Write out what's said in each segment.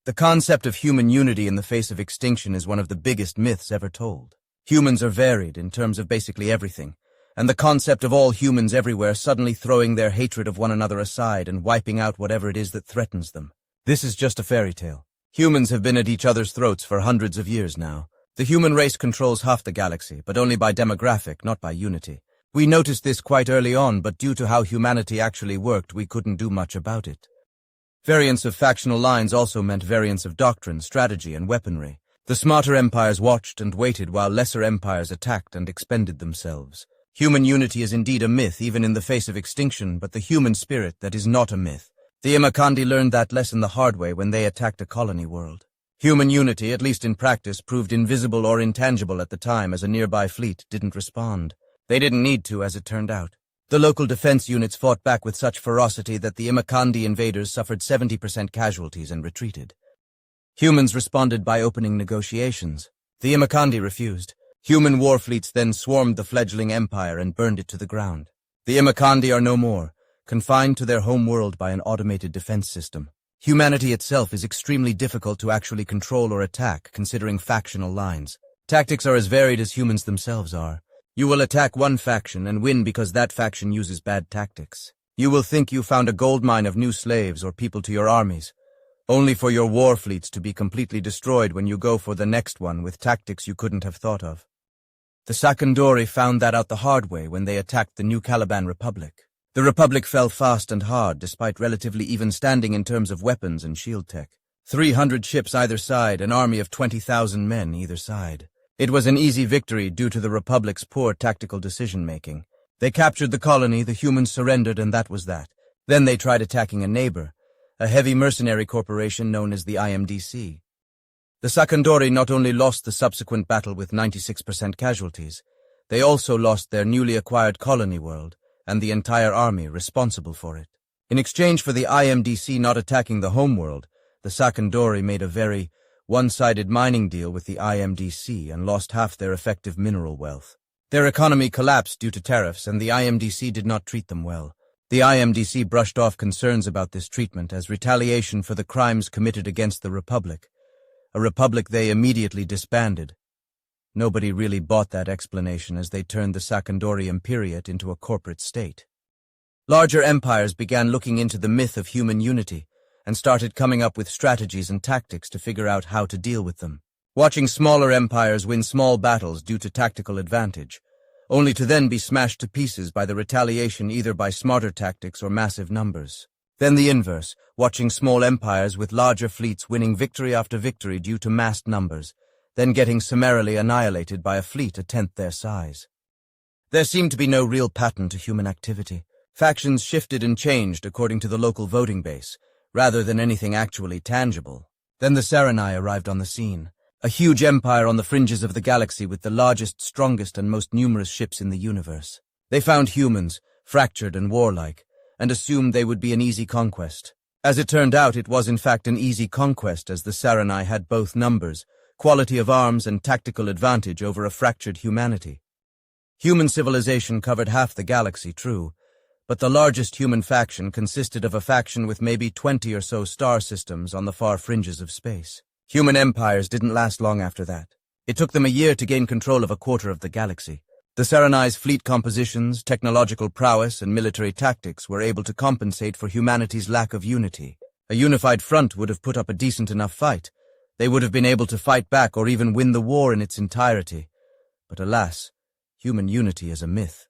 The concept of human unity in the face of extinction is one of the biggest myths ever told. Humans are varied in terms of basically everything, and the concept of all humans everywhere suddenly throwing their hatred of one another aside and wiping out whatever it is that threatens them. This is just a fairy tale. Humans have been at each other's throats for hundreds of years now. The human race controls half the galaxy, but only by demographic, not by unity. We noticed this quite early on, but due to how humanity actually worked, we couldn't do much about it. Variance of factional lines also meant variance of doctrine, strategy, and weaponry. The smarter empires watched and waited while lesser empires attacked and expended themselves. Human unity is indeed a myth, even in the face of extinction, but the human spirit that is not a myth. The Imakandi learned that lesson the hard way when they attacked a colony world. Human unity, at least in practice, proved invisible or intangible at the time as a nearby fleet didn't respond. They didn't need to, as it turned out. The local defense units fought back with such ferocity that the Imakandi invaders suffered 70% casualties and retreated. Humans responded by opening negotiations. The Imakandi refused. Human war fleets then swarmed the fledgling empire and burned it to the ground. The Imakandi are no more, confined to their home world by an automated defense system. Humanity itself is extremely difficult to actually control or attack, considering factional lines. Tactics are as varied as humans themselves are. You will attack one faction and win because that faction uses bad tactics. You will think you found a goldmine of new slaves or people to your armies, only for your war fleets to be completely destroyed when you go for the next one with tactics you couldn't have thought of. The Sakandori found that out the hard way when they attacked the New Caliban Republic. The Republic fell fast and hard despite relatively even standing in terms of weapons and shield tech. 300 ships either side, an army of 20,000 men either side. It was an easy victory due to the Republic's poor tactical decision-making. They captured the colony, the humans surrendered, and that was that. Then they tried attacking a neighbor, a heavy mercenary corporation known as the IMDC. The Sakandori not only lost the subsequent battle with 96% casualties, they also lost their newly acquired colony world and the entire army responsible for it. In exchange for the IMDC not attacking the homeworld, the Sakandori made a very one-sided mining deal with the IMDC and lost half their effective mineral wealth. Their economy collapsed due to tariffs, and the IMDC did not treat them well. The IMDC brushed off concerns about this treatment as retaliation for the crimes committed against the Republic, a republic they immediately disbanded. Nobody really bought that explanation as they turned the Sakandori Imperiate into a corporate state. Larger empires began looking into the myth of human unity and started coming up with strategies and tactics to figure out how to deal with them. Watching smaller empires win small battles due to tactical advantage, only to then be smashed to pieces by the retaliation either by smarter tactics or massive numbers. Then the inverse, watching small empires with larger fleets winning victory after victory due to massed numbers, then getting summarily annihilated by a fleet a tenth their size. There seemed to be no real pattern to human activity. Factions shifted and changed according to the local voting base, rather than anything actually tangible. Then the Saranai arrived on the scene, a huge empire on the fringes of the galaxy with the largest, strongest, and most numerous ships in the universe. They found humans, fractured and warlike, and assumed they would be an easy conquest. As it turned out, it was in fact an easy conquest as the Saranai had both numbers, quality of arms, and tactical advantage over a fractured humanity. Human civilization covered half the galaxy, true, but the largest human faction consisted of a faction with maybe 20 or so star systems on the far fringes of space. Human empires didn't last long after that. It took them a year to gain control of a quarter of the galaxy. The Saranai's fleet compositions, technological prowess, and military tactics were able to compensate for humanity's lack of unity. A unified front would have put up a decent enough fight. They would have been able to fight back or even win the war in its entirety. But alas, human unity is a myth.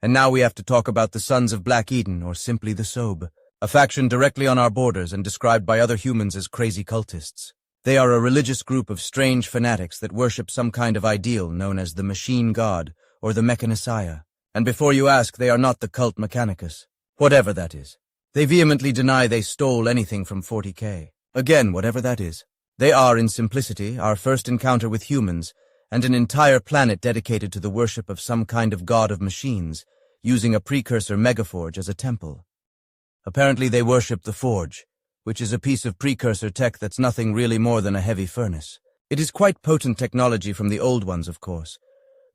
And now we have to talk about the Sons of Black Eden, or simply the Sobe, a faction directly on our borders and described by other humans as crazy cultists. They are a religious group of strange fanatics that worship some kind of ideal known as the Machine God or the Mechaniciah. And before you ask, they are not the cult Mechanicus, whatever that is. They vehemently deny they stole anything from 40K. Again, whatever that is. They are, in simplicity, our first encounter with humans, and an entire planet dedicated to the worship of some kind of god of machines, using a precursor megaforge as a temple. Apparently they worship the forge, which is a piece of precursor tech that's nothing really more than a heavy furnace. It is quite potent technology from the old ones, of course,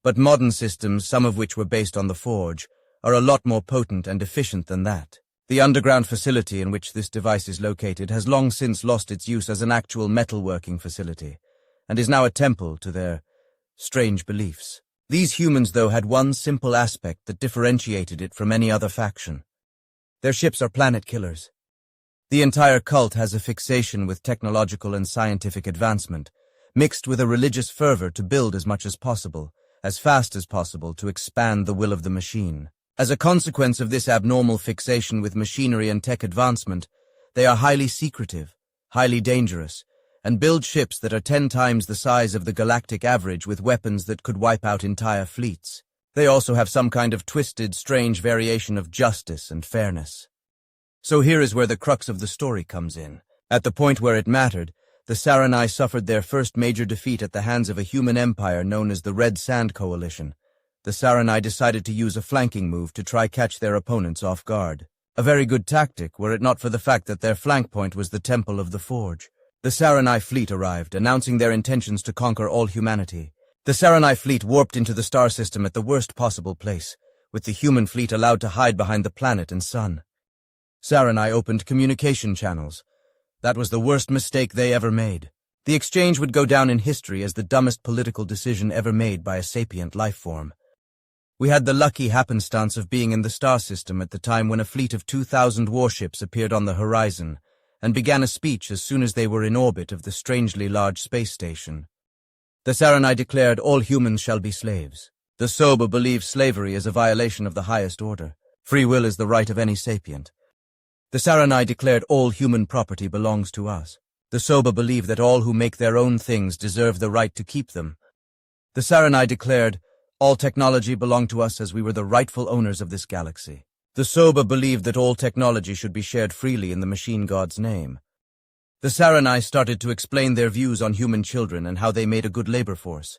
but modern systems, some of which were based on the forge, are a lot more potent and efficient than that. The underground facility in which this device is located has long since lost its use as an actual metalworking facility, and is now a temple to their strange beliefs. These humans, though, had one simple aspect that differentiated it from any other faction. Their ships are planet killers. The entire cult has a fixation with technological and scientific advancement, mixed with a religious fervor to build as much as possible, as fast as possible, to expand the will of the machine. As a consequence of this abnormal fixation with machinery and tech advancement, they are highly secretive, highly dangerous, and build ships that are 10 times the size of the galactic average with weapons that could wipe out entire fleets. They also have some kind of twisted, strange variation of justice and fairness. So here is where the crux of the story comes in. At the point where it mattered, the Saranai suffered their first major defeat at the hands of a human empire known as the Red Sand Coalition. The Saranai decided to use a flanking move to try catch their opponents off guard. A very good tactic, were it not for the fact that their flank point was the Temple of the Forge. The Saranai fleet arrived, announcing their intentions to conquer all humanity. The Saranai fleet warped into the star system at the worst possible place, with the human fleet allowed to hide behind the planet and sun. Saranai opened communication channels. That was the worst mistake they ever made. The exchange would go down in history as the dumbest political decision ever made by a sapient life form. We had the lucky happenstance of being in the star system at the time when a fleet of 2,000 warships appeared on the horizon, and began a speech as soon as they were in orbit of the strangely large space station. The Saranai declared all humans shall be slaves. The Soba believe slavery is a violation of the highest order. Free will is the right of any sapient. The Saranai declared all human property belongs to us. The Soba believe that all who make their own things deserve the right to keep them. The Saranai declared all technology belonged to us as we were the rightful owners of this galaxy. The Soba believed that all technology should be shared freely in the machine god's name. The Saranai started to explain their views on human children and how they made a good labor force.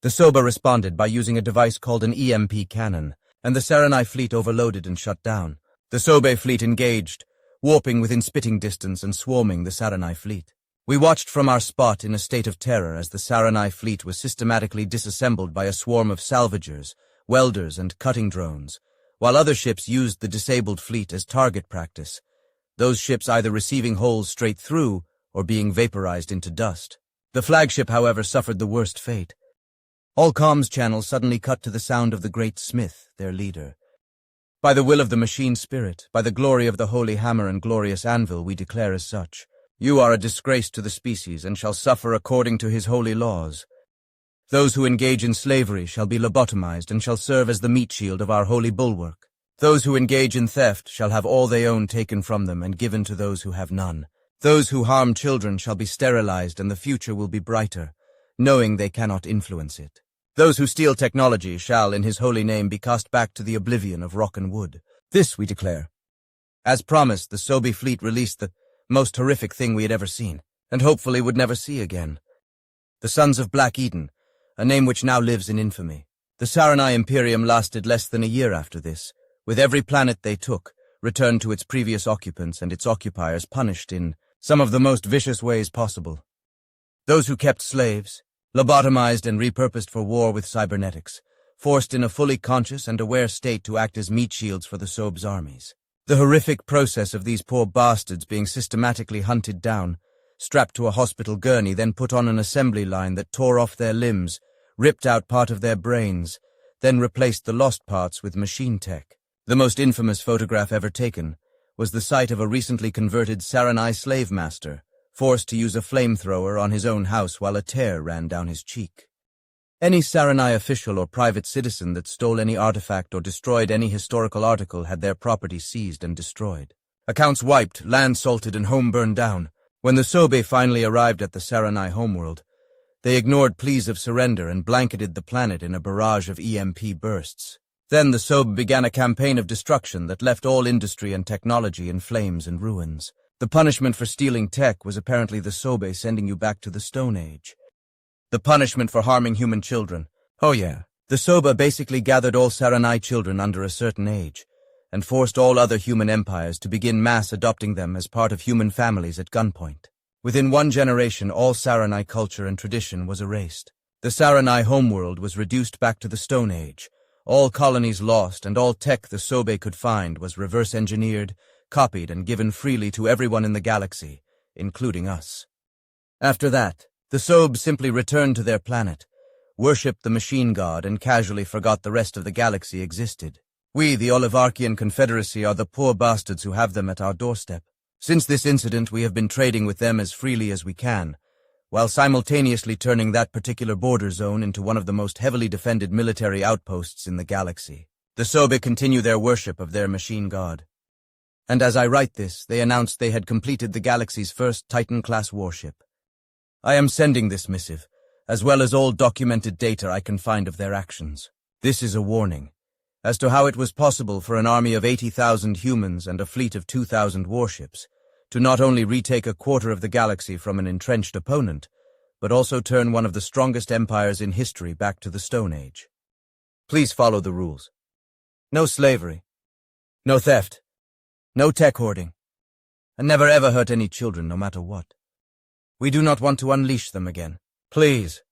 The Soba responded by using a device called an EMP cannon, and the Saranai fleet overloaded and shut down. The Sobe fleet engaged, warping within spitting distance and swarming the Saranai fleet. We watched from our spot in a state of terror as the Saranai fleet was systematically disassembled by a swarm of salvagers, welders, and cutting drones, while other ships used the disabled fleet as target practice, those ships either receiving holes straight through or being vaporized into dust. The flagship, however, suffered the worst fate. All comms channels suddenly cut to the sound of the Great Smith, their leader. By the will of the machine spirit, by the glory of the holy hammer and glorious anvil, we declare as such, you are a disgrace to the species and shall suffer according to his holy laws. Those who engage in slavery shall be lobotomized and shall serve as the meat shield of our holy bulwark. Those who engage in theft shall have all they own taken from them and given to those who have none. Those who harm children shall be sterilized and the future will be brighter, knowing they cannot influence it. Those who steal technology shall, in his holy name, be cast back to the oblivion of rock and wood. This we declare. As promised, the Sobi fleet released the most horrific thing we had ever seen, and hopefully would never see again. The Sons of Black Eden, a name which now lives in infamy. The Saranai Imperium lasted less than a year after this, with every planet they took, returned to its previous occupants and its occupiers punished in some of the most vicious ways possible. Those who kept slaves, lobotomized and repurposed for war with cybernetics, forced in a fully conscious and aware state to act as meat shields for the Sob's armies. The horrific process of these poor bastards being systematically hunted down, strapped to a hospital gurney, then put on an assembly line that tore off their limbs, ripped out part of their brains, then replaced the lost parts with machine tech. The most infamous photograph ever taken was the sight of a recently converted Saranai slave master, forced to use a flamethrower on his own house while a tear ran down his cheek. Any Saranai official or private citizen that stole any artifact or destroyed any historical article had their property seized and destroyed. Accounts wiped, land salted, and home burned down. When the Sobe finally arrived at the Saranai homeworld, they ignored pleas of surrender and blanketed the planet in a barrage of EMP bursts. Then the Sobe began a campaign of destruction that left all industry and technology in flames and ruins. The punishment for stealing tech was apparently the Sobe sending you back to the Stone Age. The punishment for harming human children. Oh yeah, the Soba basically gathered all Saranai children under a certain age, and forced all other human empires to begin mass adopting them as part of human families at gunpoint. Within one generation, all Saranai culture and tradition was erased. The Saranai homeworld was reduced back to the Stone Age, All colonies lost, and all tech the Sobe could find was reverse-engineered, copied, and given freely to everyone in the galaxy, including us. After that, the Sobe simply returned to their planet, worshipped the machine god, and casually forgot the rest of the galaxy existed. We, the Olivarchian Confederacy, are the poor bastards who have them at our doorstep. Since this incident, we have been trading with them as freely as we can, while simultaneously turning that particular border zone into one of the most heavily defended military outposts in the galaxy. The Sobe continue their worship of their machine god. And as I write this, they announced they had completed the galaxy's first Titan-class warship. I am sending this missive, as well as all documented data I can find of their actions. This is a warning as to how it was possible for an army of 80,000 humans and a fleet of 2,000 warships to not only retake a quarter of the galaxy from an entrenched opponent, but also turn one of the strongest empires in history back to the Stone Age. Please follow the rules. No slavery. No theft. No tech hoarding. And never ever hurt any children, no matter what. We do not want to unleash them again. Please.